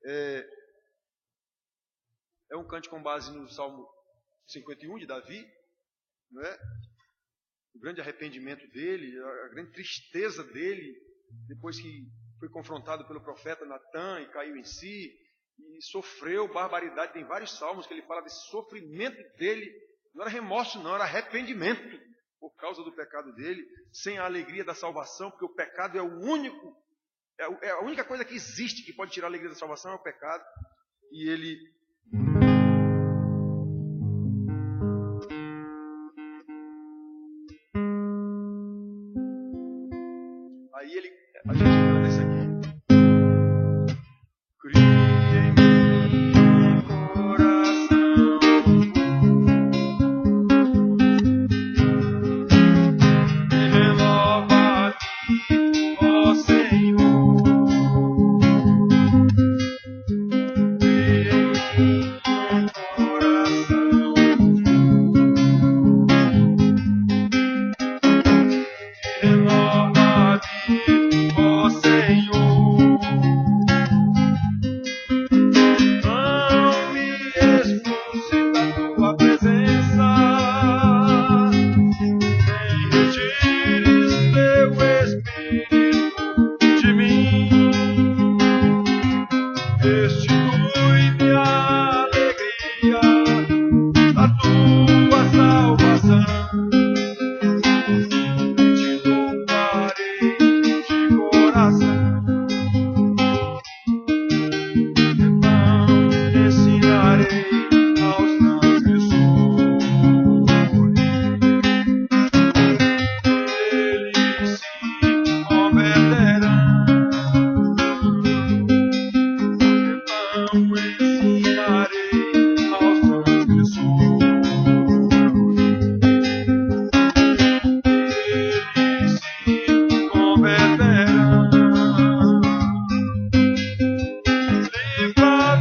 É um cântico com base no Salmo 51 de Davi, não é? O grande arrependimento dele, a grande tristeza dele, depois que foi confrontado pelo profeta Natan e caiu em si, e sofreu barbaridade. Tem vários salmos que ele fala desse sofrimento dele. Não era remorso, não, era arrependimento por causa do pecado dele, sem a alegria da salvação, porque o pecado é a única coisa que existe que pode tirar a alegria da salvação é o pecado. E ele a gente canta isso aqui. Cria em mim coração e renova-me, ó Senhor. Cria em mim coração e renova-me, ó Senhor. Não me expulse da tua presença, nem retires teu Espírito de mim. Restitui-me a alegria da tua salvação. Te louvarei de coração. Então ensinarei aos transgressores, eles se converterão. Então ensinarei aos transgressores, eles se converterão.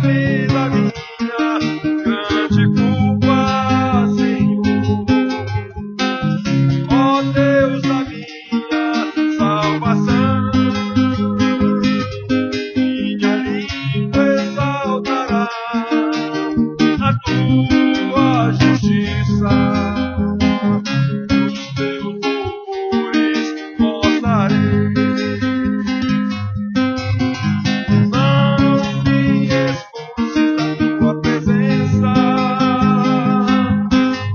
Livra-me da minha grande culpa, Senhor. Ó Deus da minha salvação, minha língua exaltará a tua justiça. Os teus louvores mostrarei. Não me expulses da tua presença,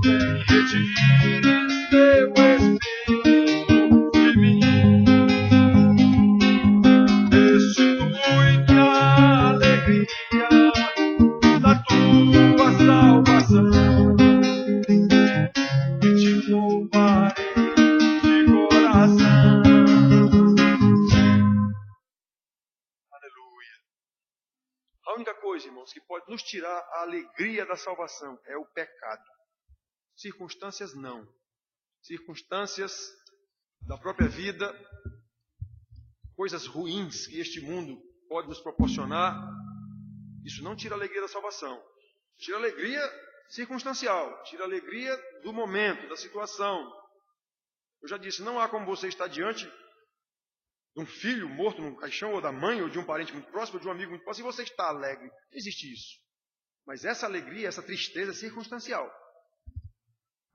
nem retires teu Espírito de mim. Restitui-me a alegria da tua salvação. E te louvarei de coração. Aleluia. A única coisa, irmãos, que pode nos tirar a alegria da salvação é o pecado. Circunstâncias não. Circunstâncias da própria vida, coisas ruins que este mundo pode nos proporcionar, isso não tira a alegria da salvação. Tira a alegria circunstancial, tira a alegria do momento, da situação. Eu já disse, não há como você estar diante de um filho morto num caixão, ou da mãe, ou de um parente muito próximo, ou de um amigo muito próximo, e você está alegre. Não existe isso. Mas essa alegria, essa tristeza é circunstancial.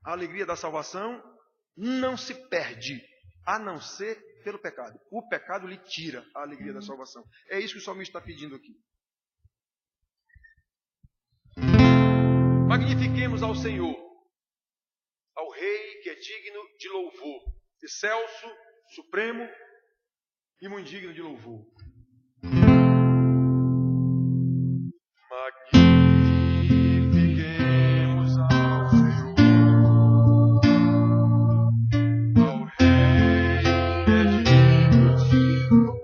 A alegria da salvação não se perde, a não ser pelo pecado. O pecado lhe tira a alegria da salvação. É isso que o salmista está pedindo aqui. Magnifiquemos ao Senhor, ao Rei que é digno de louvor, excelso, supremo e muito digno de louvor. Magnifiquemos ao Senhor, ao Rei que é digno de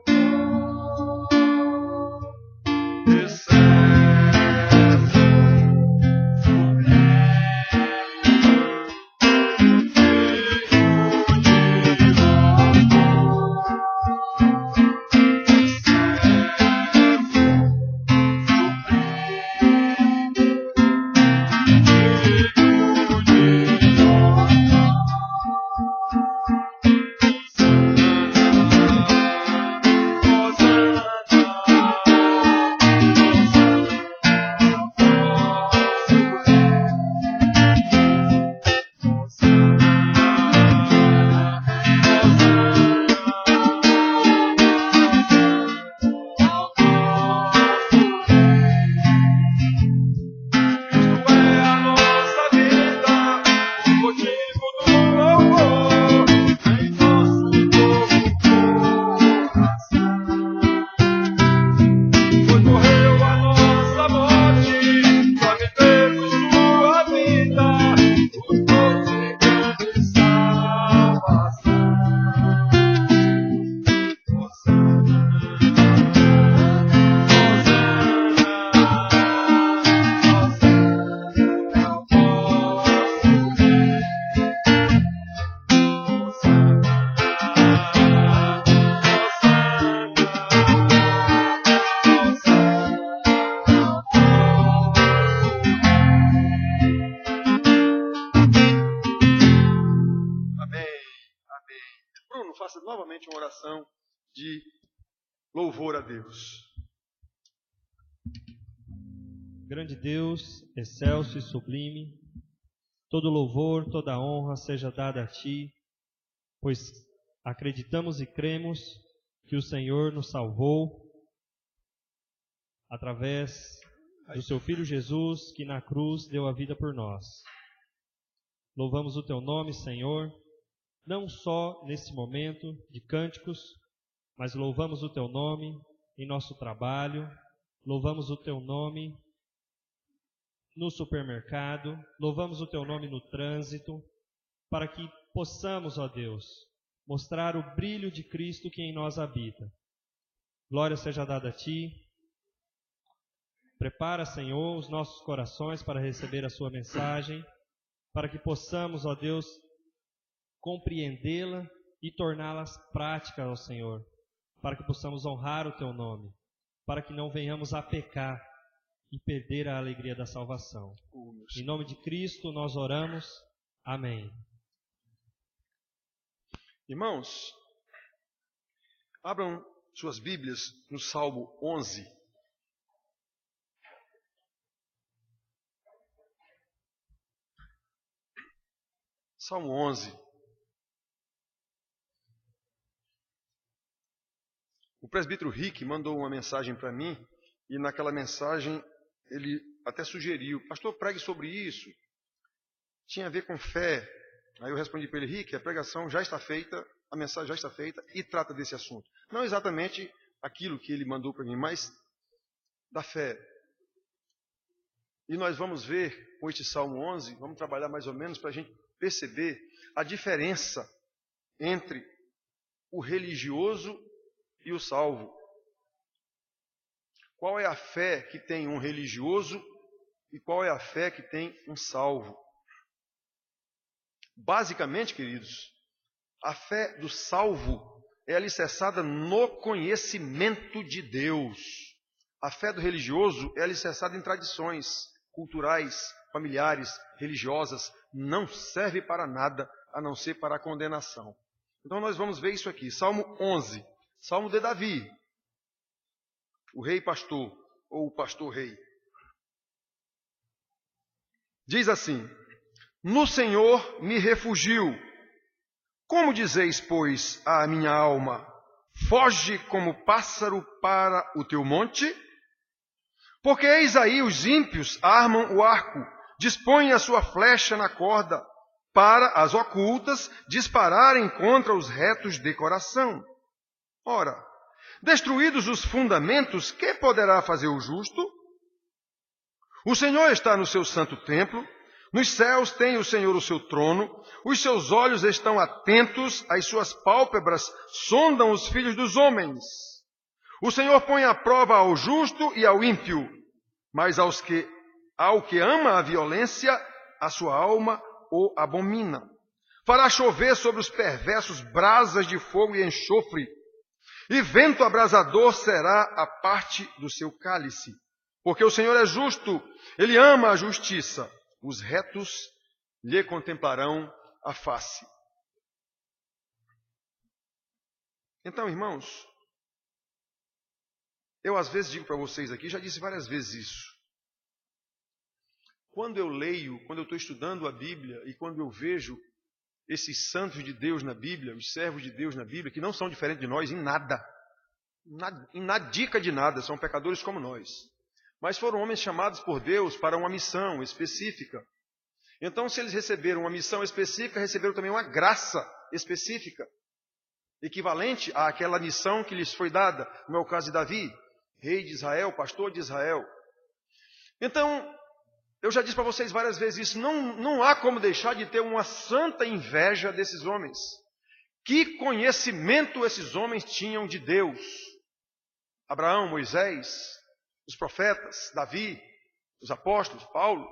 louvor, excelso, supremo, digno de louvor. novamente uma oração de louvor a Deus. Grande Deus, excelso e sublime, todo louvor, toda honra seja dada a Ti, pois acreditamos e cremos que o Senhor nos salvou através do Seu Filho Jesus, que na cruz deu a vida por nós. Louvamos o Teu nome, Senhor, não só nesse momento de cânticos, mas louvamos o Teu nome em nosso trabalho, louvamos o Teu nome no supermercado, louvamos o Teu nome no trânsito, para que possamos, ó Deus, mostrar o brilho de Cristo que em nós habita. Glória seja dada a Ti. Prepara, Senhor, os nossos corações para receber a Sua mensagem, para que possamos, ó Deus, compreendê-la e torná-las práticas ao Senhor, para que possamos honrar o Teu nome, para que não venhamos a pecar e perder a alegria da salvação. Em nome de Cristo nós oramos. Amém. Irmãos, abram suas Bíblias no Salmo 11. Salmo 11. O presbítero Rick mandou uma mensagem para mim, e naquela mensagem ele até sugeriu: pastor, pregue sobre isso. Tinha a ver com fé. Aí eu respondi para ele: Rick, a pregação já está feita, a mensagem já está feita e trata desse assunto. Não exatamente aquilo que ele mandou para mim, mas da fé. E nós vamos ver com este Salmo 11, vamos trabalhar mais ou menos para a gente perceber a diferença entre o religioso e o salvo. Qual é a fé que tem um religioso e qual é a fé que tem um salvo? Basicamente, queridos, a fé do salvo é alicerçada no conhecimento de Deus. A fé do religioso é alicerçada em tradições culturais, familiares, religiosas. Não serve para nada a não ser para a condenação. Então nós vamos ver isso aqui. Salmo 11, Salmo de Davi, o rei pastor, ou o pastor rei. Diz assim: no Senhor me refugio. Como dizeis, pois, à minha alma, foge como pássaro para o teu monte? Porque eis aí os ímpios armam o arco, dispõem a sua flecha na corda, para as ocultas dispararem contra os retos de coração. Ora, destruídos os fundamentos, que poderá fazer o justo? O Senhor está no seu santo templo, nos céus tem o Senhor o seu trono, os seus olhos estão atentos, as suas pálpebras sondam os filhos dos homens. O Senhor põe à prova ao justo e ao ímpio, mas ao que ama a violência, a sua alma o abomina. Fará chover sobre os perversos brasas de fogo e enxofre, e vento abrasador será a parte do seu cálice. Porque o Senhor é justo, Ele ama a justiça, os retos lhe contemplarão a face. Então, irmãos, eu às vezes digo para vocês aqui, já disse várias vezes isso. Quando eu leio, quando eu estou estudando a Bíblia e quando eu vejo esses santos de Deus na Bíblia, os servos de Deus na Bíblia, que não são diferentes de nós em nada, em nadica de nada, são pecadores como nós. Mas foram homens chamados por Deus para uma missão específica. Então, se eles receberam uma missão específica, receberam também uma graça específica, equivalente àquela missão que lhes foi dada, no meu caso de Davi, rei de Israel, pastor de Israel. Então, eu já disse para vocês várias vezes isso, não há como deixar de ter uma santa inveja desses homens. Que conhecimento esses homens tinham de Deus? Abraão, Moisés, os profetas, Davi, os apóstolos, Paulo.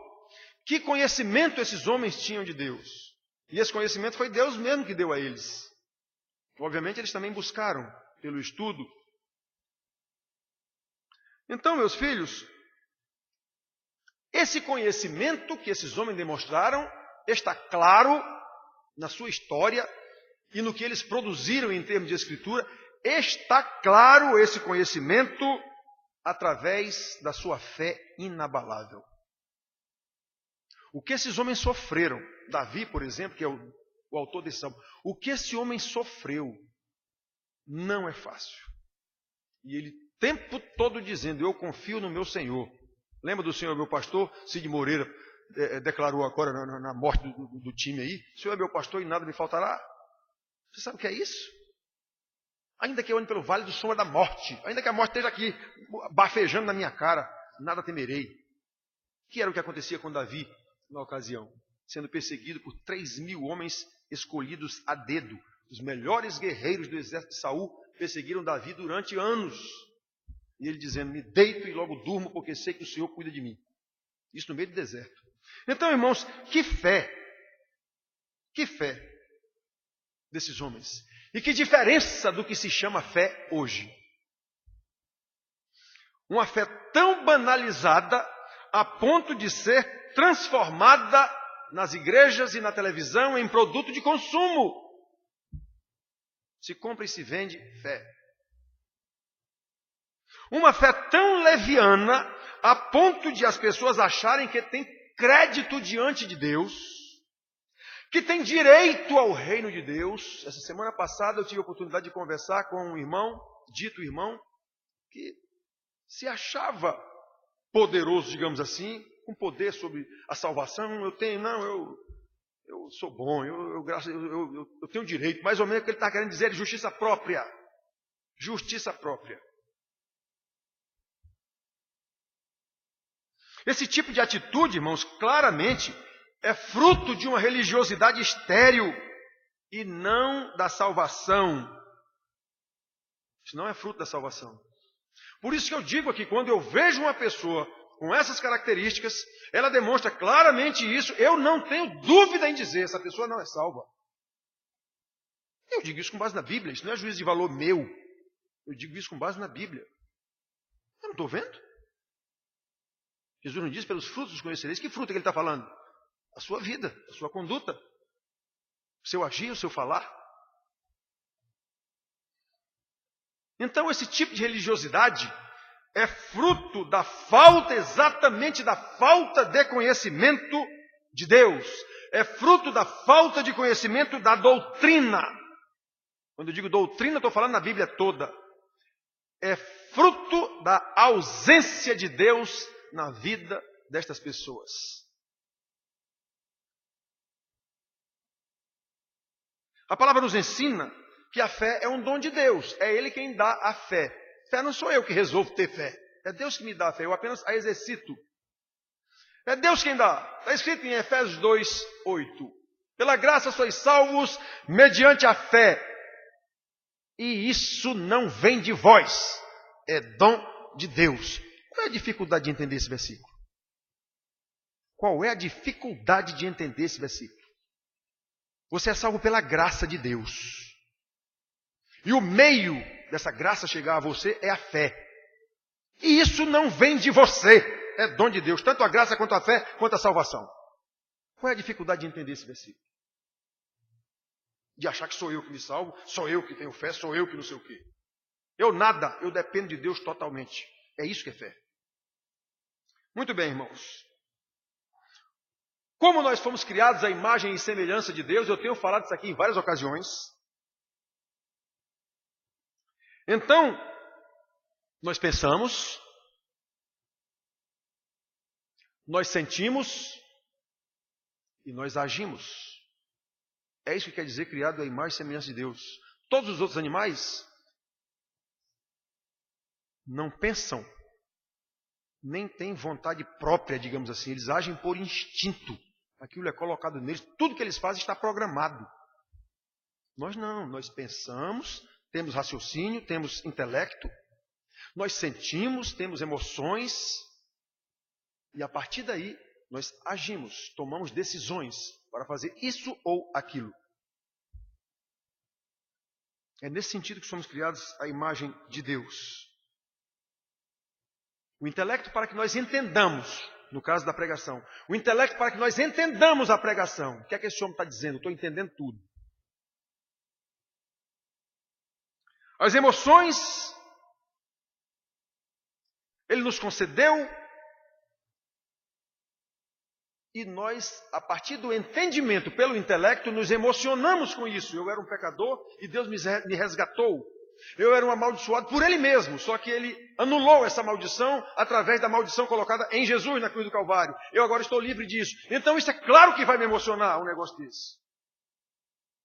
Que conhecimento esses homens tinham de Deus? E esse conhecimento foi Deus mesmo que deu a eles. Obviamente eles também buscaram pelo estudo. Então, meus filhos, esse conhecimento que esses homens demonstraram está claro na sua história e no que eles produziram em termos de escritura, está claro esse conhecimento através da sua fé inabalável. O que esses homens sofreram, Davi, por exemplo, que é o autor desse salmo, o que esse homem sofreu não é fácil. E ele o tempo todo dizendo, eu confio no meu Senhor. Lembra do Senhor, meu pastor? Cid Moreira declarou agora na morte do time aí, o Senhor é meu pastor e nada me faltará. Você sabe o que é isso? Ainda que eu ande pelo vale do sombra da morte, ainda que a morte esteja aqui bafejando na minha cara, nada temerei. Que era o que acontecia com Davi na ocasião, sendo perseguido por 3.000 homens escolhidos a dedo. Os melhores guerreiros do exército de Saul perseguiram Davi durante anos. E ele dizendo, me deito e logo durmo, porque sei que o Senhor cuida de mim. Isso no meio do deserto. Então, irmãos, que fé desses homens. E que diferença do que se chama fé hoje. Uma fé tão banalizada a ponto de ser transformada nas igrejas e na televisão em produto de consumo. Se compra e se vende fé. Uma fé tão leviana a ponto de as pessoas acharem que tem crédito diante de Deus, que tem direito ao reino de Deus. Essa semana passada eu tive a oportunidade de conversar com um irmão, dito irmão, que se achava poderoso, digamos assim, com poder sobre a salvação. Eu sou bom, eu tenho direito. Mais ou menos o que ele está querendo dizer é justiça própria. Justiça própria. Esse tipo de atitude, irmãos, claramente é fruto de uma religiosidade estéril e não da salvação. Isso não é fruto da salvação. Por isso que eu digo aqui, quando eu vejo uma pessoa com essas características, ela demonstra claramente isso, eu não tenho dúvida em dizer, essa pessoa não é salva. Eu digo isso com base na Bíblia, isso não é juízo de valor meu. Eu digo isso com base na Bíblia. Eu não estou vendo. Jesus não diz, pelos frutos os conhecereis. Que fruto é que ele está falando? A sua vida, a sua conduta, o seu agir, o seu falar. Então, esse tipo de religiosidade é fruto da falta, exatamente da falta de conhecimento de Deus. É fruto da falta de conhecimento da doutrina. Quando eu digo doutrina, estou falando na Bíblia toda. É fruto da ausência de Deus na vida destas pessoas. A palavra nos ensina que a fé é um dom de Deus. É Ele quem dá a fé. Fé não sou eu que resolvo ter fé. É Deus que me dá a fé. Eu apenas a exercito. É Deus quem dá. Está escrito em Efésios 2:8. Pela graça sois salvos mediante a fé. E isso não vem de vós. É dom de Deus. Qual é a dificuldade de entender esse versículo? Qual é a dificuldade de entender esse versículo? Você é salvo pela graça de Deus. E o meio dessa graça chegar a você é a fé. E isso não vem de você. É dom de Deus. Tanto a graça quanto a fé, quanto a salvação. Qual é a dificuldade de entender esse versículo? De achar que sou eu que me salvo, sou eu que tenho fé, sou eu que não sei o quê. Eu nada, eu dependo de Deus totalmente. É isso que é fé. Muito bem, irmãos. Como nós fomos criados à imagem e semelhança de Deus, eu tenho falado isso aqui em várias ocasiões. Então, nós pensamos, nós sentimos e nós agimos. É isso que quer dizer criado à imagem e semelhança de Deus. Todos os outros animais não pensam, nem têm vontade própria, digamos assim. Eles agem por instinto. Aquilo é colocado neles. Tudo que eles fazem está programado. Nós não. Nós pensamos, temos raciocínio, temos intelecto. Nós sentimos, temos emoções. E a partir daí, nós agimos, tomamos decisões para fazer isso ou aquilo. É nesse sentido que somos criados à imagem de Deus. O intelecto para que nós entendamos, no caso da pregação. O intelecto para que nós entendamos a pregação. O que é que esse homem está dizendo? Eu estou entendendo tudo. As emoções, Ele nos concedeu, e nós, a partir do entendimento pelo intelecto, nos emocionamos com isso. Eu era um pecador e Deus me resgatou. Eu era um amaldiçoado por Ele mesmo, só que Ele anulou essa maldição através da maldição colocada em Jesus na cruz do Calvário. Eu agora estou livre disso. Então isso é claro que vai me emocionar, um negócio desse.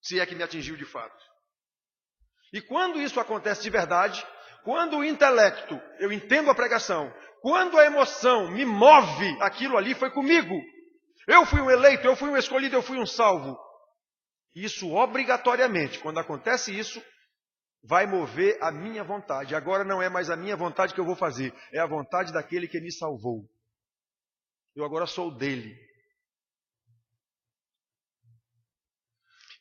Se é que me atingiu de fato. E quando isso acontece de verdade, quando o intelecto, eu entendo a pregação, quando a emoção me move, aquilo ali foi comigo. Eu fui um eleito, eu fui um escolhido, eu fui um salvo. Isso obrigatoriamente, quando acontece isso, vai mover a minha vontade. Agora não é mais a minha vontade que eu vou fazer, é a vontade daquele que me salvou. Eu agora sou dele.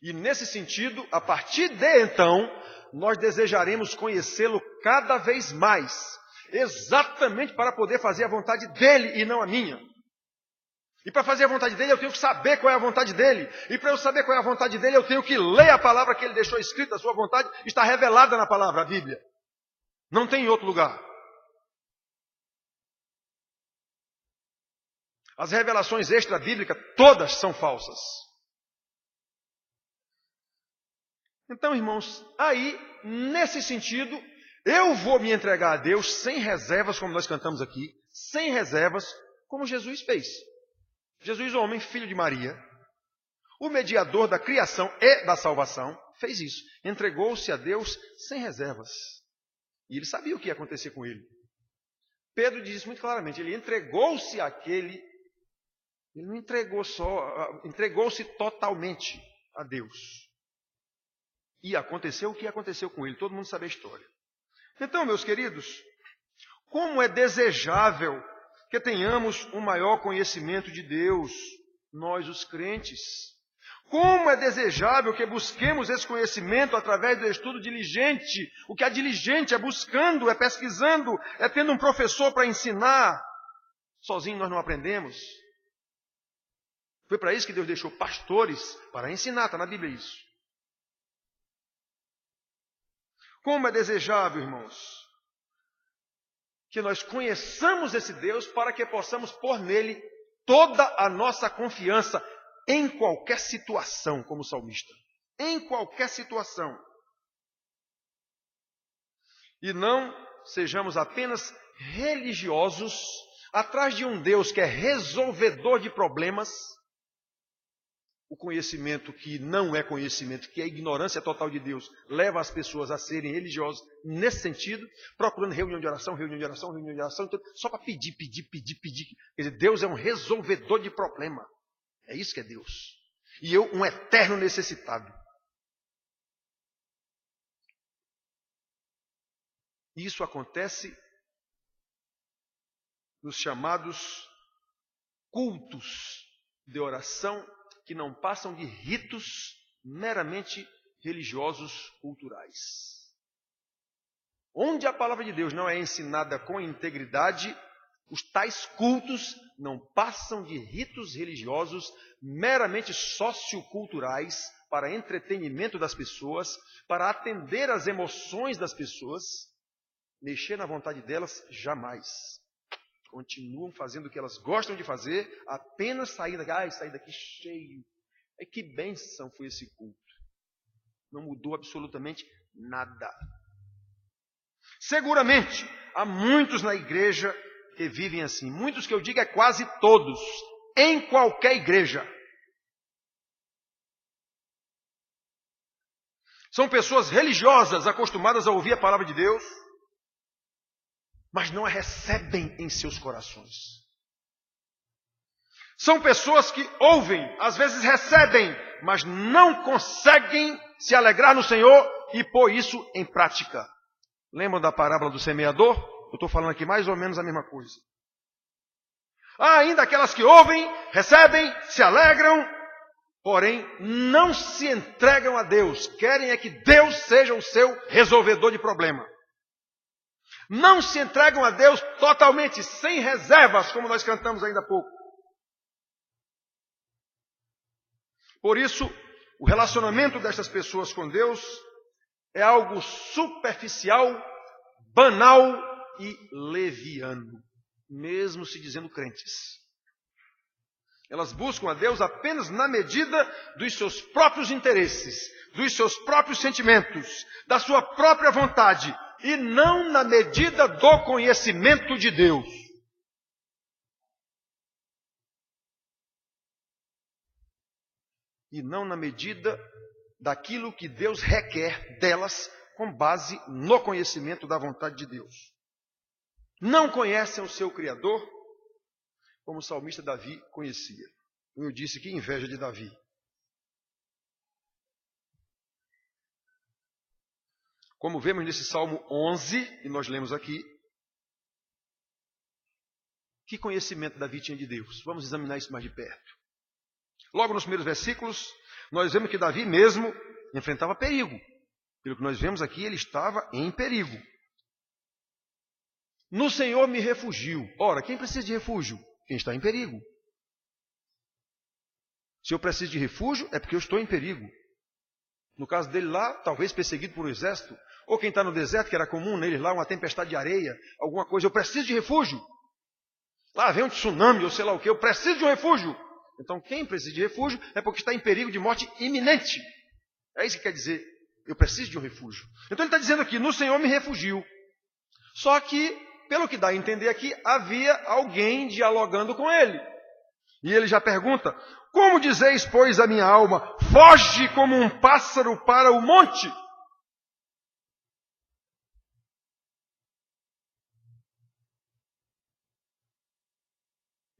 E nesse sentido, a partir de então, nós desejaremos conhecê-lo cada vez mais, exatamente para poder fazer a vontade dele e não a minha. E para fazer a vontade dele, eu tenho que saber qual é a vontade dele. E para eu saber qual é a vontade dele, eu tenho que ler a palavra que ele deixou escrita. A sua vontade está revelada na palavra, a Bíblia. Não tem em outro lugar. As revelações extra-bíblicas, todas são falsas. Então, irmãos, aí, nesse sentido, eu vou me entregar a Deus sem reservas, como nós cantamos aqui, sem reservas, como Jesus fez. Jesus, homem, filho de Maria, o mediador da criação e da salvação, fez isso. Entregou-se a Deus sem reservas. E ele sabia o que ia acontecer com ele. Pedro diz muito claramente, ele entregou-se àquele, ele não entregou só, entregou-se totalmente a Deus. E aconteceu o que aconteceu com ele, todo mundo sabe a história. Então, meus queridos, como é desejável que tenhamos um maior conhecimento de Deus, nós os crentes. Como é desejável que busquemos esse conhecimento através do estudo diligente. O que é diligente é buscando, é pesquisando, é tendo um professor para ensinar. Sozinho nós não aprendemos. Foi para isso que Deus deixou pastores, para ensinar, está na Bíblia isso. Como é desejável, irmãos, que nós conheçamos esse Deus para que possamos pôr nele toda a nossa confiança em qualquer situação, como salmista. Em qualquer situação. E não sejamos apenas religiosos atrás de um Deus que é resolvedor de problemas. O conhecimento que não é conhecimento, que é a ignorância total de Deus, leva as pessoas a serem religiosas nesse sentido, procurando reunião de oração, só para pedir. Quer dizer, Deus é um resolvedor de problema. É isso que é Deus. E eu, um eterno necessitado. Isso acontece nos chamados cultos de oração, que não passam de ritos meramente religiosos culturais. Onde a palavra de Deus não é ensinada com integridade, os tais cultos não passam de ritos religiosos meramente socioculturais para entretenimento das pessoas, para atender às emoções das pessoas, mexer na vontade delas, jamais. Continuam fazendo o que elas gostam de fazer, apenas sair daqui cheio. Que bênção foi esse culto. Não mudou absolutamente nada. Seguramente, há muitos na igreja que vivem assim. Muitos que eu digo é quase todos. Em qualquer igreja. São pessoas religiosas, acostumadas a ouvir a palavra de Deus, mas não a recebem em seus corações. São pessoas que ouvem, às vezes recebem, mas não conseguem se alegrar no Senhor e pôr isso em prática. Lembram da parábola do semeador? Eu estou falando aqui mais ou menos a mesma coisa. Há ainda aquelas que ouvem, recebem, se alegram, porém não se entregam a Deus. Querem é que Deus seja o seu resolvedor de problema. Não se entregam a Deus totalmente, sem reservas, como nós cantamos ainda há pouco. Por isso, o relacionamento destas pessoas com Deus é algo superficial, banal e leviano, mesmo se dizendo crentes. Elas buscam a Deus apenas na medida dos seus próprios interesses, dos seus próprios sentimentos, da sua própria vontade, e não na medida do conhecimento de Deus. E não na medida daquilo que Deus requer delas com base no conhecimento da vontade de Deus. Não conhecem o seu Criador como o salmista Davi conhecia. Eu disse que inveja de Davi. Como vemos nesse Salmo 11, e nós lemos aqui, que conhecimento Davi tinha de Deus? Vamos examinar isso mais de perto. Logo nos primeiros versículos, nós vemos que Davi mesmo enfrentava perigo. Pelo que nós vemos aqui, ele estava em perigo. No Senhor me refugio. Ora, quem precisa de refúgio? Quem está em perigo. Se eu preciso de refúgio, é porque eu estou em perigo. No caso dele lá, talvez perseguido por um exército, ou quem está no deserto, que era comum nele lá, uma tempestade de areia, alguma coisa, eu preciso de refúgio. Lá vem um tsunami, ou sei lá o que, eu preciso de um refúgio. Então quem precisa de refúgio é porque está em perigo de morte iminente. É isso que quer dizer, eu preciso de um refúgio. Então ele está dizendo aqui, no Senhor me refugio. Só que, pelo que dá a entender aqui, havia alguém dialogando com ele. E ele já pergunta, como dizeis, pois, a minha alma, foge como um pássaro para o monte?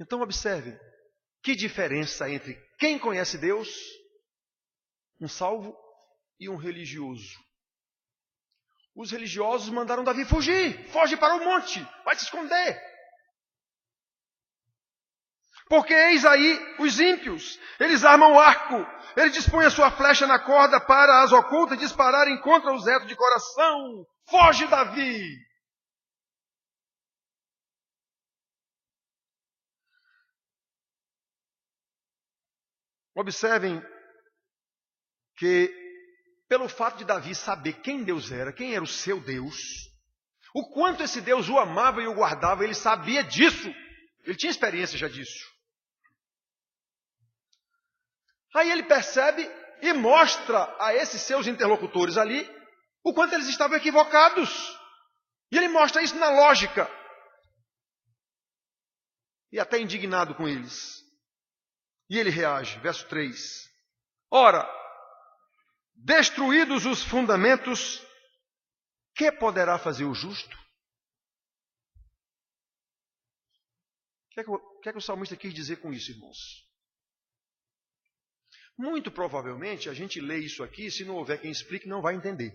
Então observe, que diferença entre quem conhece Deus, um salvo, e um religioso. Os religiosos mandaram Davi fugir, foge para o monte, vai se esconder. Porque eis aí os ímpios, eles armam o arco, eles dispõem a sua flecha na corda para as ocultas dispararem contra os retos de coração. Foge, Davi! Observem que, pelo fato de Davi saber quem Deus era, quem era o seu Deus, o quanto esse Deus o amava e o guardava, ele sabia disso. Ele tinha experiência já disso. Aí ele percebe e mostra a esses seus interlocutores ali o quanto eles estavam equivocados. E ele mostra isso na lógica. E até indignado com eles. E ele reage, verso 3. Ora, destruídos os fundamentos, que poderá fazer o justo? O que é que o salmista quis dizer com isso, irmãos? Muito provavelmente a gente lê isso aqui, se não houver quem explique, não vai entender.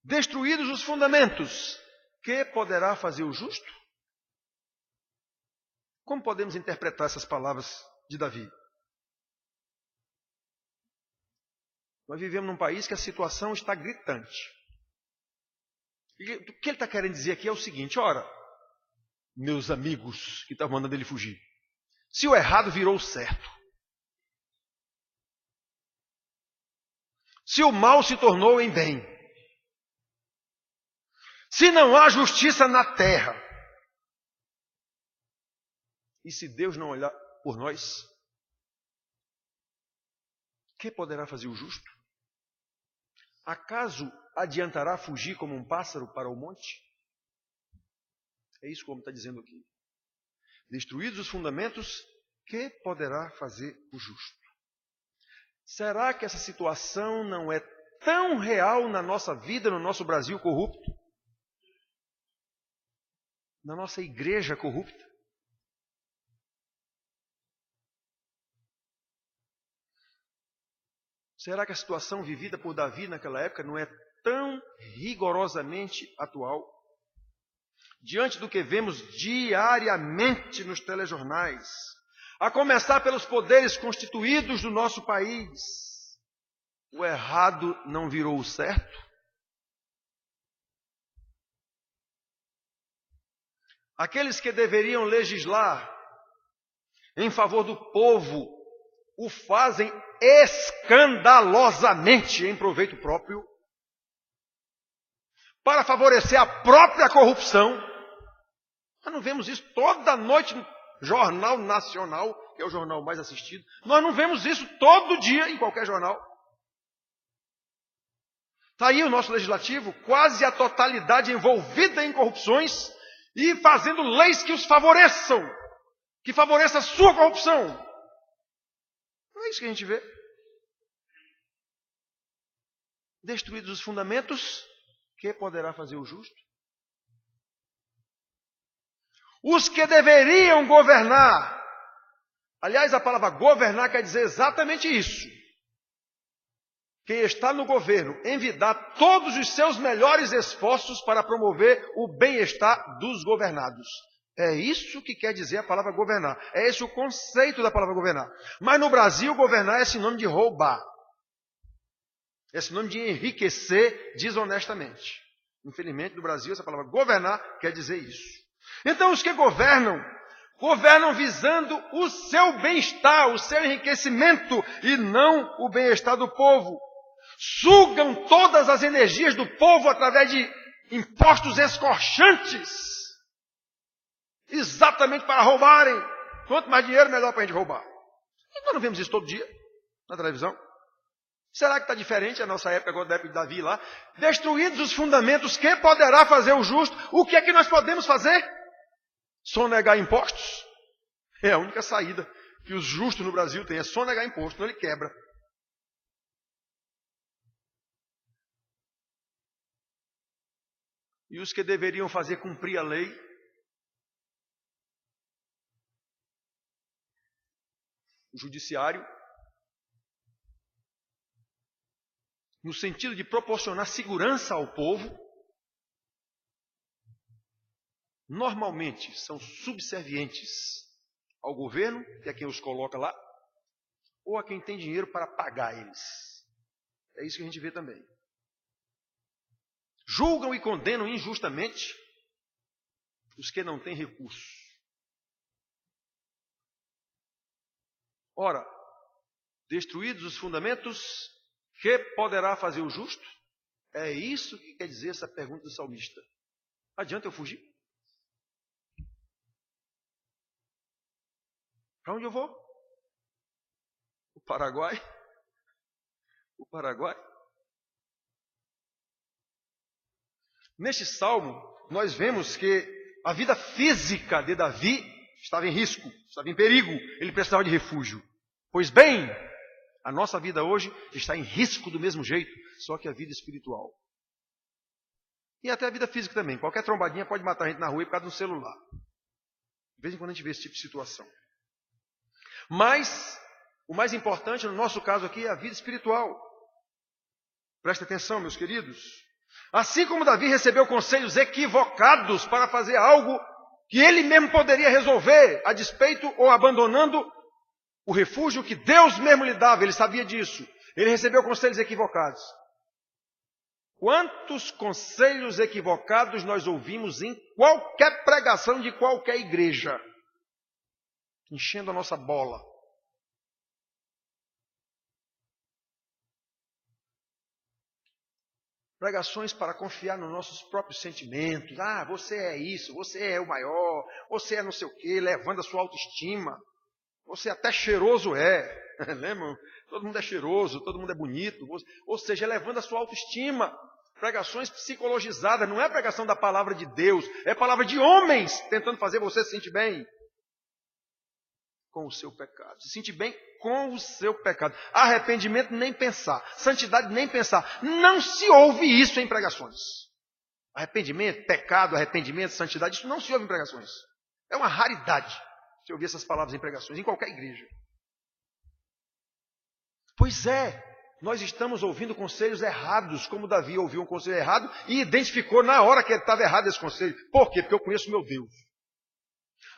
Destruídos os fundamentos, que poderá fazer o justo? Como podemos interpretar essas palavras de Davi? Nós vivemos num país que a situação está gritante. E o que ele está querendo dizer aqui é o seguinte, ora, meus amigos que estavam mandando ele fugir, se o errado virou o certo, se o mal se tornou em bem, se não há justiça na terra, e se Deus não olhar por nós, que poderá fazer o justo? Acaso adiantará fugir como um pássaro para o monte? É isso como está dizendo aqui. Destruídos os fundamentos, que poderá fazer o justo? Será que essa situação não é tão real na nossa vida, no nosso Brasil corrupto? Na nossa igreja corrupta? Será que a situação vivida por Davi naquela época não é tão rigorosamente atual? Diante do que vemos diariamente nos telejornais, a começar pelos poderes constituídos do nosso país, o errado não virou o certo? Aqueles que deveriam legislar em favor do povo, o fazem escandalosamente em proveito próprio, para favorecer a própria corrupção. Nós não vemos isso toda noite no Jornal Nacional, que é o jornal mais assistido. Nós não vemos isso todo dia em qualquer jornal. Está aí o nosso legislativo, quase a totalidade envolvida em corrupções e fazendo leis que os favoreçam, que favoreçam a sua corrupção. Não é isso que a gente vê. Destruídos os fundamentos, que poderá fazer o justo? Os que deveriam governar. Aliás, a palavra governar quer dizer exatamente isso. Quem está no governo envidar todos os seus melhores esforços para promover o bem-estar dos governados. É isso que quer dizer a palavra governar. É esse o conceito da palavra governar. Mas no Brasil, governar é sinônimo de roubar. É sinônimo de enriquecer desonestamente. Infelizmente, no Brasil, essa palavra governar quer dizer isso. Então, os que governam visando o seu bem-estar, o seu enriquecimento, e não o bem-estar do povo. Sugam todas as energias do povo através de impostos escorchantes, exatamente para roubarem. Quanto mais dinheiro, melhor para a gente roubar. E nós não vemos isso todo dia na televisão. Será que está diferente a nossa época, agora da época de Davi lá? Destruídos os fundamentos, quem poderá fazer o justo? O que é que nós podemos fazer? Sonegar impostos? É a única saída que os justos no Brasil têm, é sonegar imposto, senão ele quebra. E os que deveriam fazer cumprir a lei, o judiciário, no sentido de proporcionar segurança ao povo, normalmente são subservientes ao governo, que é quem os coloca lá, ou a quem tem dinheiro para pagar eles. É isso que a gente vê também. Julgam e condenam injustamente os que não têm recursos. Ora, destruídos os fundamentos, que poderá fazer o justo? É isso que quer dizer essa pergunta do salmista. Adianta eu fugir? Para onde eu vou? O Paraguai? O Paraguai? Neste salmo, nós vemos que a vida física de Davi estava em risco, estava em perigo, ele precisava de refúgio. Pois bem, a nossa vida hoje está em risco do mesmo jeito, só que a vida espiritual. E até a vida física também. Qualquer trombadinha pode matar a gente na rua por causa do celular. De vez em quando a gente vê esse tipo de situação. Mas, o mais importante no nosso caso aqui é a vida espiritual. Preste atenção, meus queridos. Assim como Davi recebeu conselhos equivocados para fazer algo que ele mesmo poderia resolver, a despeito ou abandonando o refúgio que Deus mesmo lhe dava, ele sabia disso. Ele recebeu conselhos equivocados. Quantos conselhos equivocados nós ouvimos em qualquer pregação de qualquer igreja? Enchendo a nossa bola. Pregações para confiar nos nossos próprios sentimentos. Ah, você é isso, você é o maior, você é não sei o quê, levando a sua autoestima. Você até cheiroso é. Lembra? Todo mundo é cheiroso, todo mundo é bonito. Ou seja, levando a sua autoestima. Pregações psicologizadas, não é pregação da palavra de Deus, é palavra de homens tentando fazer você se sentir bem com o seu pecado. Se sentir bem com o seu pecado. Arrependimento nem pensar, santidade nem pensar. Não se ouve isso em pregações. Arrependimento, pecado, arrependimento, santidade, isso não se ouve em pregações. É uma raridade se ouvir essas palavras em pregações, em qualquer igreja. Pois é. Nós estamos ouvindo conselhos errados, como Davi ouviu um conselho errado e identificou na hora que ele estava errado esse conselho. Por quê? Porque eu conheço meu Deus.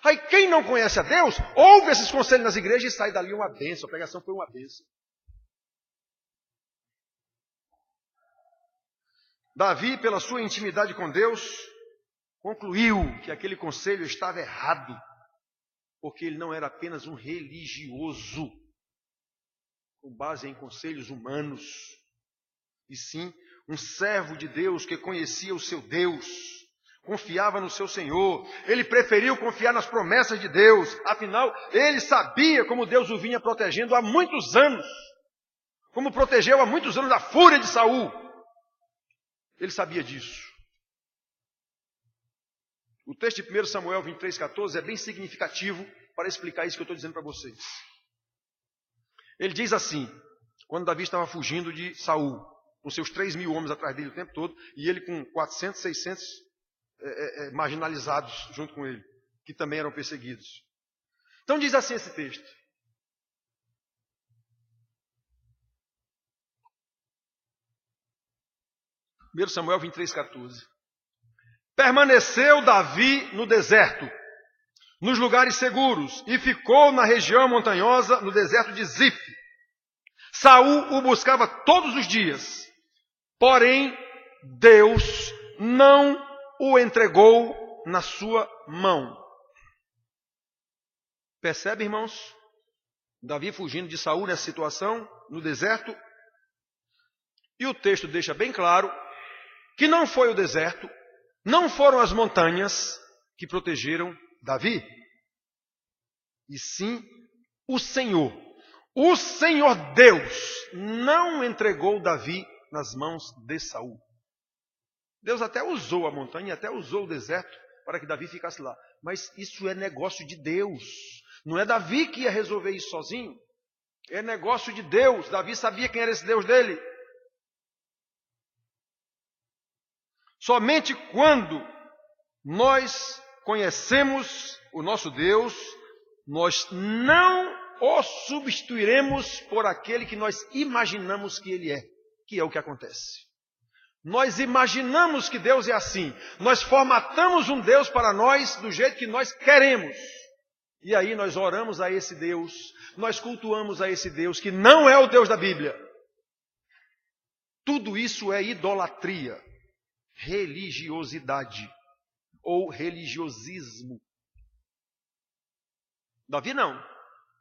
Aí quem não conhece a Deus, ouve esses conselhos nas igrejas e sai dali uma bênção. A pregação foi uma bênção. Davi, pela sua intimidade com Deus, concluiu que aquele conselho estava errado, porque ele não era apenas um religioso. com base em conselhos humanos, e sim um servo de Deus que conhecia o seu Deus, confiava no seu Senhor. Ele preferiu confiar nas promessas de Deus. Afinal, ele sabia como Deus o vinha protegendo há muitos anos, como protegeu há muitos anos da fúria de Saul. Ele sabia disso. O texto de 1 Samuel 23,14 é bem significativo para explicar isso que eu estou dizendo para vocês. Ele diz assim, quando Davi estava fugindo de Saul, com seus 3.000 homens atrás dele o tempo todo, e ele com 400, 600 marginalizados junto com ele, que também eram perseguidos. Então diz assim esse texto. Primeiro Samuel 23,14. Permaneceu Davi no deserto, nos lugares seguros, e ficou na região montanhosa, no deserto de Zif. Saul o buscava todos os dias, porém Deus não o entregou na sua mão. Percebe, irmãos? Davi fugindo de Saul nessa situação, no deserto. E o texto deixa bem claro que não foi o deserto, não foram as montanhas que protegeram Davi, e sim o Senhor. O Senhor Deus não entregou Davi nas mãos de Saul. Deus até usou a montanha, até usou o deserto para que Davi ficasse lá. Mas isso é negócio de Deus. Não é Davi que ia resolver isso sozinho. É negócio de Deus. Davi sabia quem era esse Deus dele. Somente quando nós conhecemos o nosso Deus, nós não o substituiremos por aquele que nós imaginamos que ele é, que é o que acontece. Nós imaginamos que Deus é assim. Nós formatamos um Deus para nós do jeito que nós queremos. E aí nós oramos a esse Deus, nós cultuamos a esse Deus que não é o Deus da Bíblia. Tudo isso é idolatria, religiosidade ou religiosismo. Davi não.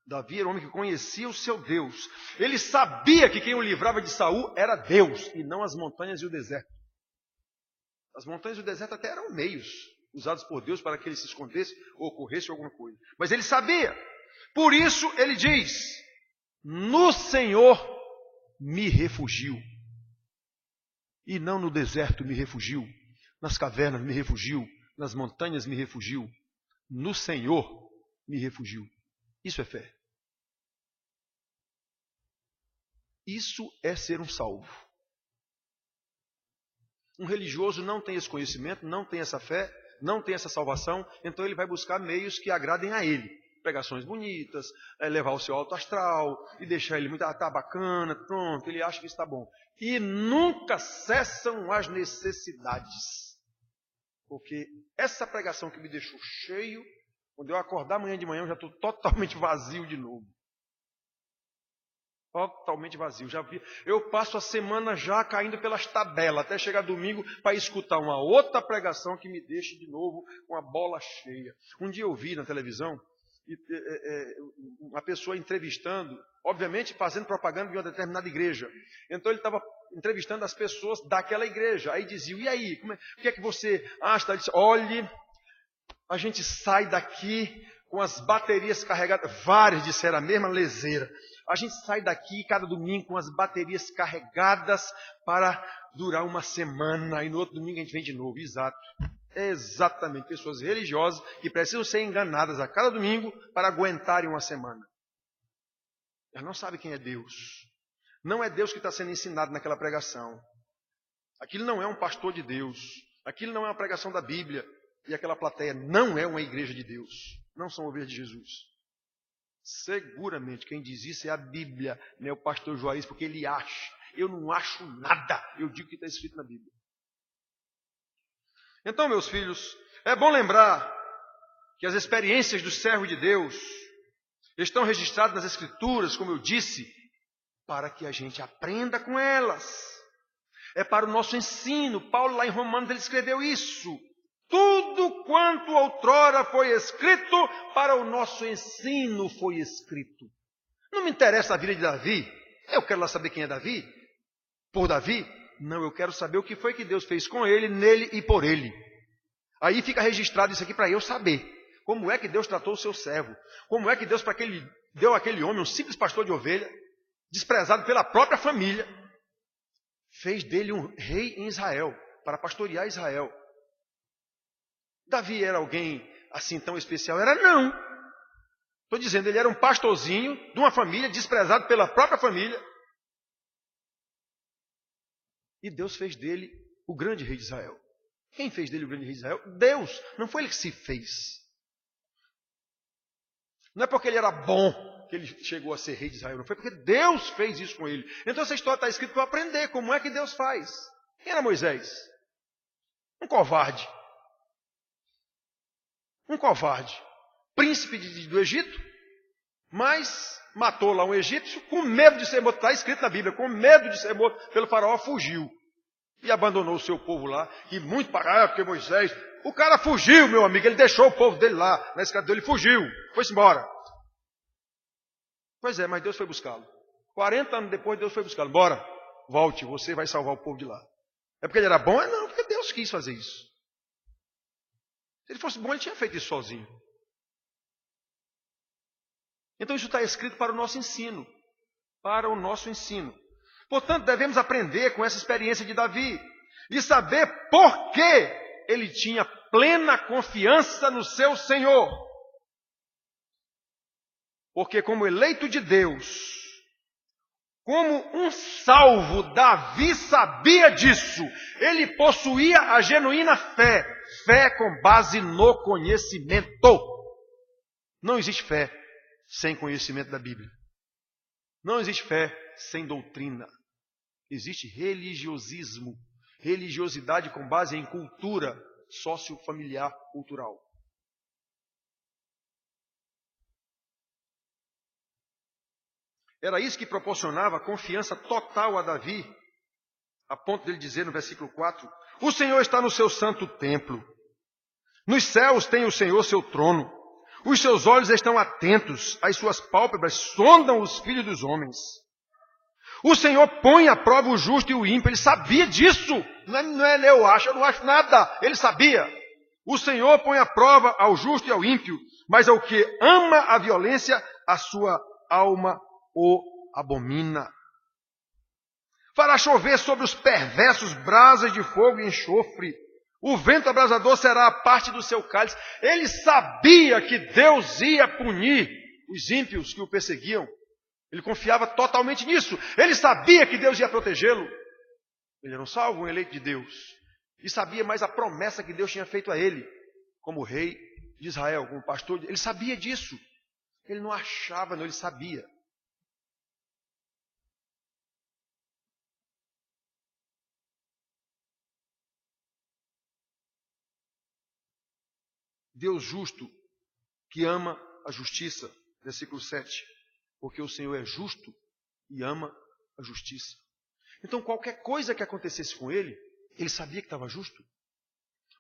Davi era um homem que conhecia o seu Deus. Ele sabia que quem o livrava de Saul era Deus, e não as montanhas e o deserto. As montanhas e o deserto até eram meios usados por Deus para que ele se escondesse ou ocorresse alguma coisa. Mas ele sabia. Por isso ele diz, no Senhor me refugio. E não no deserto me refugio, nas cavernas me refugio, nas montanhas me refugio. No Senhor me refugio. Isso é fé. Isso é ser um salvo. Um religioso não tem esse conhecimento, não tem essa fé, não tem essa salvação, então ele vai buscar meios que agradem a ele. Pregações bonitas, levar o seu alto astral e deixar ele muito, tá bacana, pronto, ele acha que está bom. E nunca cessam as necessidades. Porque essa pregação que me deixou cheio, quando eu acordar amanhã de manhã, eu já estou totalmente vazio de novo. Totalmente vazio. Eu passo a semana já caindo pelas tabelas, até chegar domingo para escutar uma outra pregação que me deixe de novo com a bola cheia. Um dia eu vi na televisão uma pessoa entrevistando, obviamente fazendo propaganda de uma determinada igreja. Então ele estava entrevistando as pessoas daquela igreja. Aí diziam, e aí, o que é que você acha? Ele disse, olhe, a gente sai daqui com as baterias carregadas. Vários disseram a mesma leseira. A gente sai daqui cada domingo com as baterias carregadas para durar uma semana. E no outro domingo a gente vem de novo. Exato. É exatamente. Pessoas religiosas que precisam ser enganadas a cada domingo para aguentarem uma semana. Elas não sabem quem é Deus. Não é Deus que está sendo ensinado naquela pregação. Aquilo não é um pastor de Deus. Aquilo não é uma pregação da Bíblia. E aquela plateia não é uma igreja de Deus. Não são ovelhas de Jesus. Seguramente quem diz isso é a Bíblia, não é o pastor Juarez, porque ele acha. Eu não acho nada. Eu digo o que está escrito na Bíblia. Então, meus filhos, é bom lembrar que as experiências dos servos de Deus estão registradas nas Escrituras, como eu disse, para que a gente aprenda com elas. É para o nosso ensino. Paulo, lá em Romanos, ele escreveu isso. Tudo quanto outrora foi escrito, para o nosso ensino foi escrito. Não me interessa a vida de Davi. Eu quero lá saber quem é Davi, por Davi. Não, eu quero saber o que foi que Deus fez com ele, nele e por ele. Aí fica registrado isso aqui para eu saber. Como é que Deus tratou o seu servo? Como é que Deus deu àquele homem, um simples pastor de ovelha, desprezado pela própria família, fez dele um rei em Israel, para pastorear Israel. Davi era alguém assim tão especial? Era não. Estou dizendo, ele era um pastorzinho de uma família, desprezado pela própria família. E Deus fez dele o grande rei de Israel. Quem fez dele o grande rei de Israel? Deus. Não foi ele que se fez. Não é porque ele era bom que ele chegou a ser rei de Israel. Não foi porque Deus fez isso com ele. Então essa história está escrita para eu aprender como é que Deus faz. Quem era Moisés? Um covarde. Um covarde. Príncipe do Egito, mas matou lá um egípcio com medo de ser morto. Está escrito na Bíblia, com medo de ser morto pelo faraó, fugiu. E abandonou o seu povo lá. E muito para porque Moisés... O cara fugiu, meu amigo. Ele deixou o povo dele lá, na escravidão. Ele fugiu. Foi-se embora. Pois é, mas Deus foi buscá-lo. 40 anos depois, Deus foi buscá-lo. Bora, volte, você vai salvar o povo de lá. É porque ele era bom? Não, porque Deus quis fazer isso. Se ele fosse bom, ele tinha feito isso sozinho. Então isso está escrito para o nosso ensino. Para o nosso ensino. Portanto, devemos aprender com essa experiência de Davi. E saber por que ele tinha plena confiança no seu Senhor. Porque como eleito de Deus, como um salvo, Davi sabia disso. Ele possuía a genuína fé. Fé com base no conhecimento. Não existe fé sem conhecimento da Bíblia. Não existe fé sem doutrina. Existe religiosismo. Religiosidade com base em cultura sociofamiliar cultural. Era isso que proporcionava confiança total a Davi, a ponto dele dizer no versículo 4, o Senhor está no seu santo templo. Nos céus tem o Senhor seu trono. Os seus olhos estão atentos, as suas pálpebras sondam os filhos dos homens. O Senhor põe à prova o justo e o ímpio. Ele sabia disso. Não é eu não acho nada. Ele sabia. O Senhor põe à prova ao justo e ao ímpio, mas ao que ama a violência, a sua alma o abomina. Fará chover sobre os perversos brasas de fogo e enxofre. O vento abrasador será a parte do seu cálice. Ele sabia que Deus ia punir os ímpios que o perseguiam. Ele confiava totalmente nisso. Ele sabia que Deus ia protegê-lo. Ele era um salvo, um eleito de Deus. E sabia mais a promessa que Deus tinha feito a ele, como rei de Israel, como pastor. Ele sabia disso. Ele não achava, não, ele sabia. Deus justo, que ama a justiça. Versículo 7. Porque o Senhor é justo e ama a justiça. Então, qualquer coisa que acontecesse com ele, ele sabia que estava justo.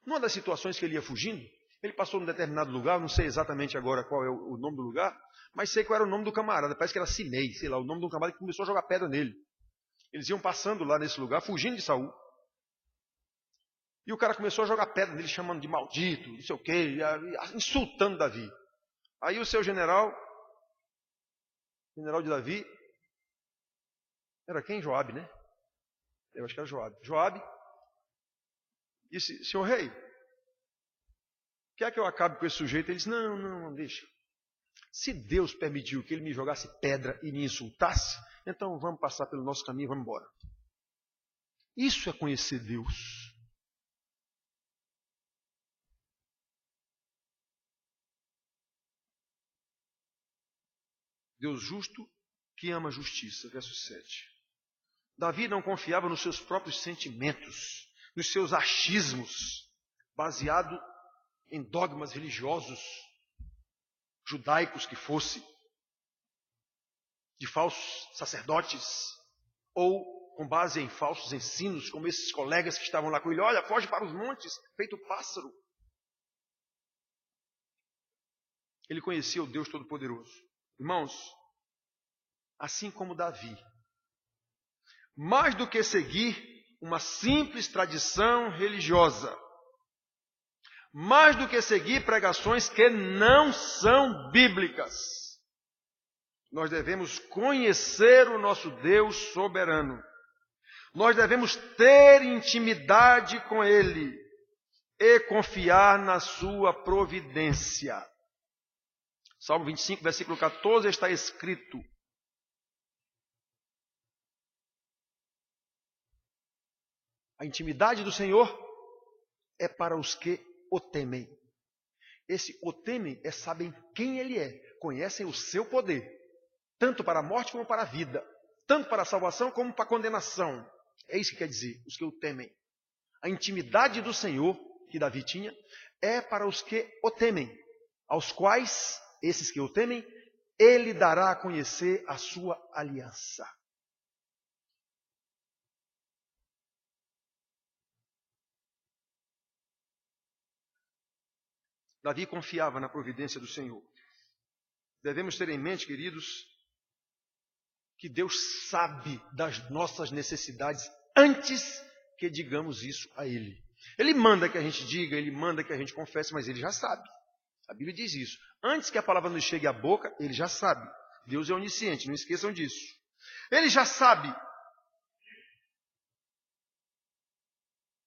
Numa das situações que ele ia fugindo, ele passou num determinado lugar, não sei exatamente agora qual é o nome do lugar, mas sei qual era o nome do camarada, parece que era Simei, sei lá, o nome do camarada que começou a jogar pedra nele. Eles iam passando lá nesse lugar, fugindo de Saul. E o cara começou a jogar pedra nele, chamando de maldito, não sei o quê, insultando Davi. Aí o seu general de Davi, era quem? Joabe, né? Eu acho que era Joabe. Joabe disse, senhor rei, quer que eu acabe com esse sujeito? Ele disse, não, deixa. Se Deus permitiu que ele me jogasse pedra e me insultasse, então vamos passar pelo nosso caminho e vamos embora. Isso é conhecer Deus. Deus justo que ama a justiça. Verso 7. Davi não confiava nos seus próprios sentimentos, nos seus achismos, baseado em dogmas religiosos, judaicos que fosse, de falsos sacerdotes, ou com base em falsos ensinos, como esses colegas que estavam lá com ele. Olha, foge para os montes, feito pássaro. Ele conhecia o Deus Todo-Poderoso. Irmãos, assim como Davi, mais do que seguir uma simples tradição religiosa, mais do que seguir pregações que não são bíblicas. Nós devemos conhecer o nosso Deus soberano. Nós devemos ter intimidade com Ele e confiar na sua providência. Salmo 25, versículo 14, está escrito: a intimidade do Senhor é para os que o temem. Esse o temem é sabem quem Ele é, conhecem o seu poder, tanto para a morte como para a vida, tanto para a salvação como para a condenação. É isso que quer dizer, os que o temem. A intimidade do Senhor, que Davi tinha, é para os que o temem, aos quais, esses que o temem, Ele dará a conhecer a sua aliança. Davi confiava na providência do Senhor. Devemos ter em mente, queridos, que Deus sabe das nossas necessidades antes que digamos isso a Ele. Ele manda que a gente diga, Ele manda que a gente confesse, mas Ele já sabe. A Bíblia diz isso. Antes que a palavra nos chegue à boca, Ele já sabe. Deus é onisciente, não esqueçam disso. Ele já sabe.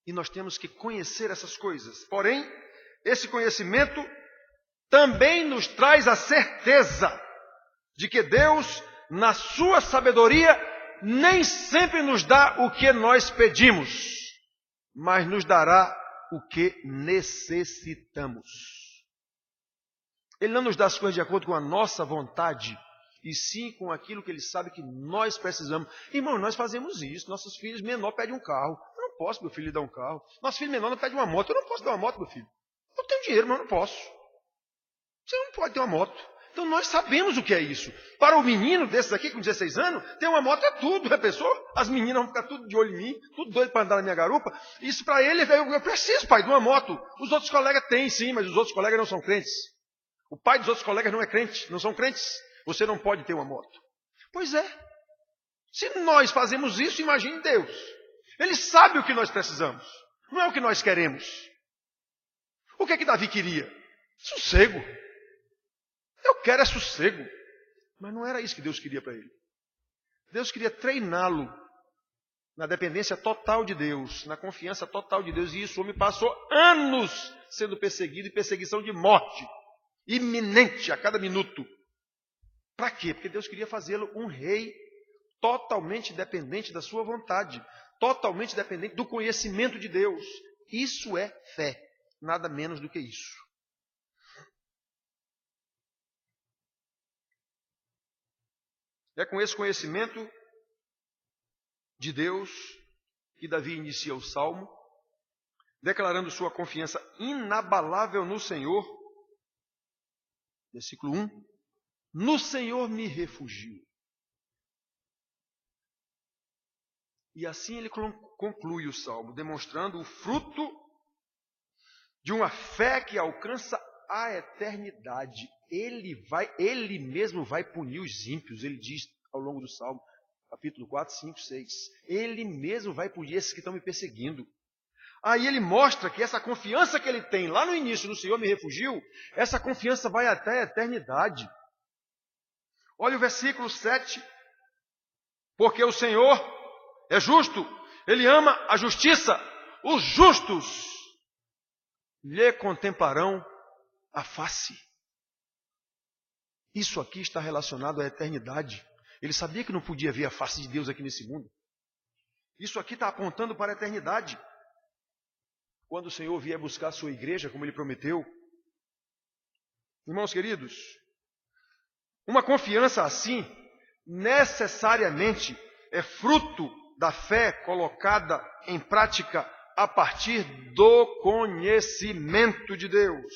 E nós temos que conhecer essas coisas. Porém, esse conhecimento também nos traz a certeza de que Deus, na sua sabedoria, nem sempre nos dá o que nós pedimos, mas nos dará o que necessitamos. Ele não nos dá as coisas de acordo com a nossa vontade, e sim com aquilo que Ele sabe que nós precisamos. Irmão, nós fazemos isso. Nossos filhos menores pedem um carro. Eu não posso, meu filho, lhe dar um carro. Nosso filho menor não pede uma moto. Eu não posso dar uma moto, meu filho. Eu tenho dinheiro, mas eu não posso. Você não pode ter uma moto. Então nós sabemos o que é isso. Para o menino desses aqui com 16 anos, ter uma moto é tudo, já pensou? As meninas vão ficar tudo de olho em mim, tudo doido para andar na minha garupa. Isso para ele, eu preciso, pai, de uma moto. Os outros colegas têm sim, mas os outros colegas não são crentes. O pai dos outros colegas não é crente, não são crentes. Você não pode ter uma moto. Pois é. Se nós fazemos isso, imagine Deus. Ele sabe o que nós precisamos. Não é o que nós queremos. O que é que Davi queria? Sossego. Eu quero é sossego. Mas não era isso que Deus queria para ele. Deus queria treiná-lo na dependência total de Deus, na confiança total de Deus. E isso, o homem passou anos sendo perseguido, e perseguição de morte, iminente a cada minuto. Para quê? Porque Deus queria fazê-lo um rei totalmente dependente da sua vontade, totalmente dependente do conhecimento de Deus. Isso é fé, nada menos do que isso. É com esse conhecimento de Deus que Davi inicia o Salmo, declarando sua confiança inabalável no Senhor. Versículo 1. No Senhor me refugio. E assim ele conclui o Salmo, demonstrando o fruto de uma fé que alcança a eternidade. Ele mesmo vai punir os ímpios, ele diz ao longo do Salmo, capítulo 4, 5, 6. Ele mesmo vai punir esses que estão me perseguindo. Aí ele mostra que essa confiança que ele tem lá no início, no Senhor me refugio, essa confiança vai até a eternidade. Olha o versículo 7. Porque o Senhor é justo, Ele ama a justiça. Os justos lhe contemplarão a face. Isso aqui está relacionado à eternidade. Ele sabia que não podia ver a face de Deus aqui nesse mundo. Isso aqui está apontando para a eternidade. Quando o Senhor vier buscar a sua igreja, como Ele prometeu. Irmãos queridos, uma confiança assim, necessariamente, é fruto da fé colocada em prática a partir do conhecimento de Deus.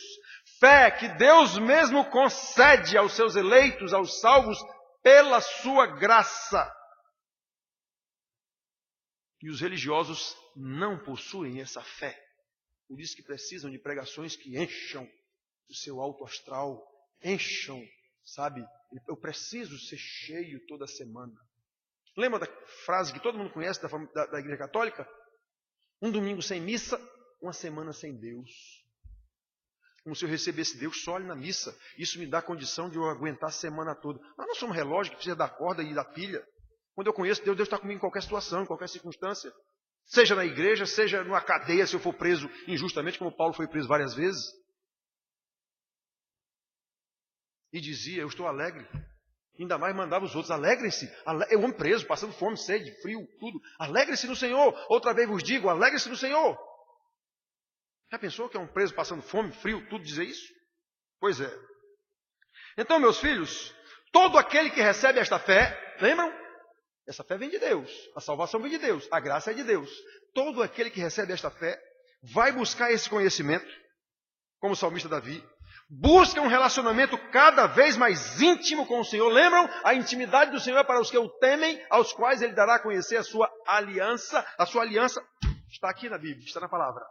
Fé que Deus mesmo concede aos seus eleitos, aos salvos, pela sua graça. E os religiosos não possuem essa fé. Por isso que precisam de pregações que encham o seu alto astral, encham, sabe? Eu preciso ser cheio toda semana. Lembra da frase que todo mundo conhece da Igreja Católica? Um domingo sem missa, uma semana sem Deus. Como se eu recebesse Deus só ali na missa. Isso me dá condição de eu aguentar a semana toda. Nós não somos relógio que precisa da corda e da pilha. Quando eu conheço Deus, Deus está comigo em qualquer situação, em qualquer circunstância. Seja na igreja, seja numa cadeia, se eu for preso injustamente, como Paulo foi preso várias vezes. E dizia, eu estou alegre. Ainda mais mandava os outros, alegrem-se. Eu homem preso, passando fome, sede, frio, tudo. Alegre-se no Senhor. Outra vez vos digo, alegre-se no Senhor. Já pensou que é um preso passando fome, frio, tudo dizer isso? Pois é. Então, meus filhos, todo aquele que recebe esta fé, lembram? Essa fé vem de Deus. A salvação vem de Deus. A graça é de Deus. Todo aquele que recebe esta fé vai buscar esse conhecimento, como o salmista Davi. Busca um relacionamento cada vez mais íntimo com o Senhor. Lembram? A intimidade do Senhor é para os que o temem, aos quais Ele dará a conhecer a sua aliança. A sua aliança está aqui na Bíblia, está na palavra.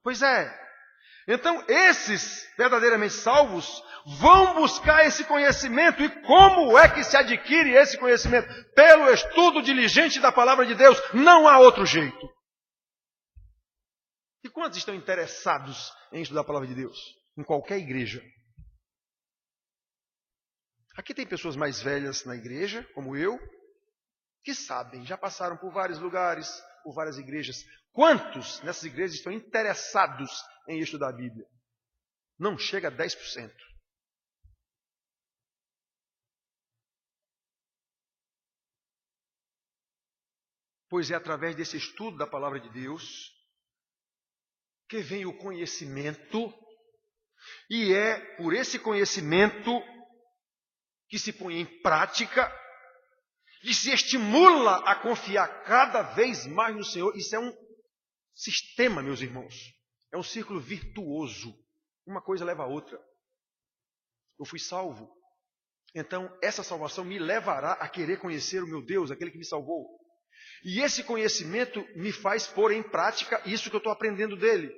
Pois é. Então, esses verdadeiramente salvos vão buscar esse conhecimento. E como é que se adquire esse conhecimento? Pelo estudo diligente da palavra de Deus. Não há outro jeito. E quantos estão interessados em estudar a palavra de Deus? Em qualquer igreja. Aqui tem pessoas mais velhas na igreja, como eu, que sabem, já passaram por vários lugares, por várias igrejas. Quantos nessas igrejas estão interessados em estudar a Bíblia? Não chega a 10%. Pois é através desse estudo da palavra de Deus que vem o conhecimento, e é por esse conhecimento que se põe em prática e se estimula a confiar cada vez mais no Senhor. Isso é um sistema, meus irmãos. É um círculo virtuoso. Uma coisa leva a outra. Eu fui salvo. Então, essa salvação me levará a querer conhecer o meu Deus, aquele que me salvou. E esse conhecimento me faz pôr em prática isso que eu estou aprendendo dele.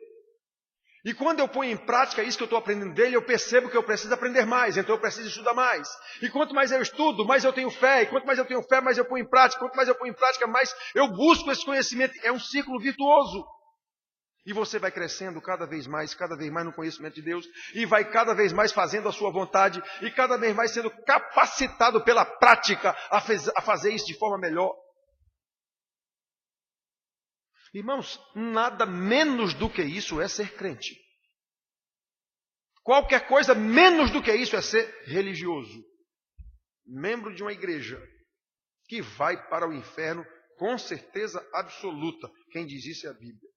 E quando eu ponho em prática isso que eu estou aprendendo dele, eu percebo que eu preciso aprender mais, então eu preciso estudar mais. E quanto mais eu estudo, mais eu tenho fé. E quanto mais eu tenho fé, mais eu ponho em prática. Quanto mais eu ponho em prática, mais eu busco esse conhecimento. É um círculo virtuoso. E você vai crescendo cada vez mais no conhecimento de Deus. E vai cada vez mais fazendo a sua vontade. E cada vez mais sendo capacitado pela prática a fazer isso de forma melhor. Irmãos, nada menos do que isso é ser crente. Qualquer coisa menos do que isso é ser religioso. Membro de uma igreja que vai para o inferno com certeza absoluta. Quem diz isso é a Bíblia.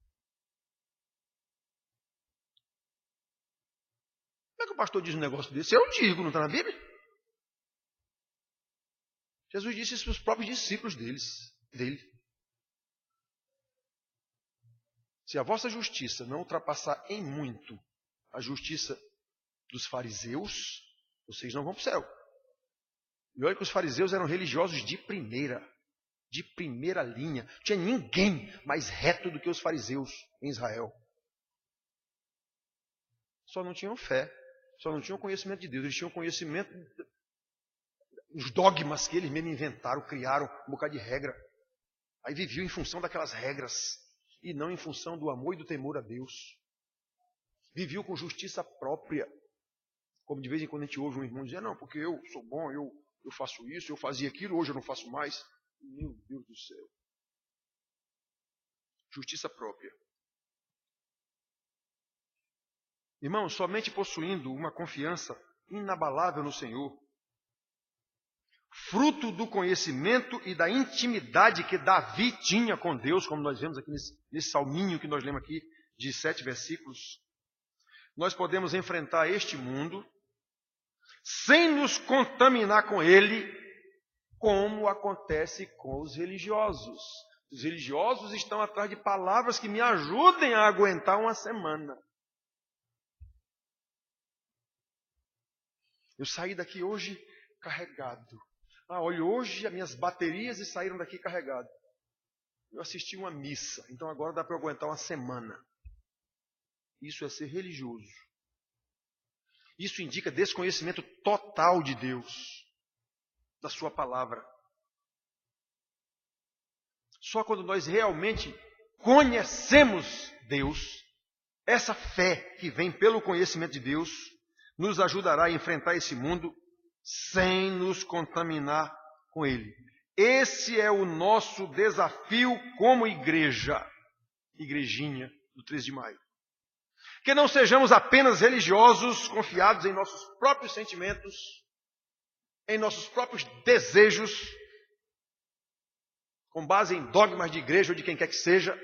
Como é que o pastor diz um negócio desse? Eu digo, não está na Bíblia? Jesus disse isso para os próprios discípulos dele. Se a vossa justiça não ultrapassar em muito a justiça dos fariseus, vocês não vão para o céu. E olha que os fariseus eram religiosos de primeira linha. Não tinha ninguém mais reto do que os fariseus em Israel. Só não tinham fé, só não tinham conhecimento de Deus. Eles tinham conhecimento dos dogmas que eles mesmos inventaram, criaram um bocado de regra. Aí viviam em função daquelas regras. E não em função do amor e do temor a Deus. Viviam com justiça própria. Como de vez em quando a gente ouve um irmão dizer, não, porque eu sou bom, eu faço isso, eu fazia aquilo, hoje eu não faço mais. Meu Deus do céu. Justiça própria. Irmãos, somente possuindo uma confiança inabalável no Senhor, fruto do conhecimento e da intimidade que Davi tinha com Deus, como nós vemos aqui nesse salminho que nós lemos aqui, de 7 versículos, nós podemos enfrentar este mundo sem nos contaminar com ele, como acontece com os religiosos. Os religiosos estão atrás de palavras que me ajudem a aguentar uma semana. Eu saí daqui hoje carregado. Olha, hoje as minhas baterias saíram daqui carregadas. Eu assisti uma missa, então agora dá para eu aguentar uma semana. Isso é ser religioso. Isso indica desconhecimento total de Deus, da sua palavra. Só quando nós realmente conhecemos Deus, essa fé que vem pelo conhecimento de Deus, nos ajudará a enfrentar esse mundo sem nos contaminar com ele. Esse é o nosso desafio como igreja, igrejinha do 13 de maio. Que não sejamos apenas religiosos, confiados em nossos próprios sentimentos, em nossos próprios desejos, com base em dogmas de igreja ou de quem quer que seja,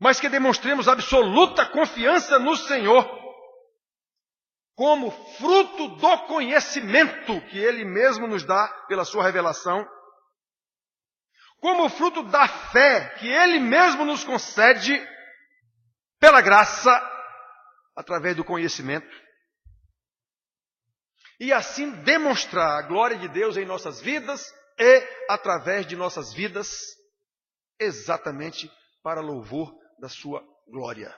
mas que demonstremos absoluta confiança no Senhor, como fruto do conhecimento que Ele mesmo nos dá pela sua revelação, como fruto da fé que Ele mesmo nos concede pela graça, através do conhecimento, e assim demonstrar a glória de Deus em nossas vidas e através de nossas vidas, exatamente para louvor da sua glória.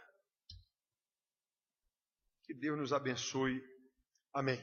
Que Deus nos abençoe. Amém.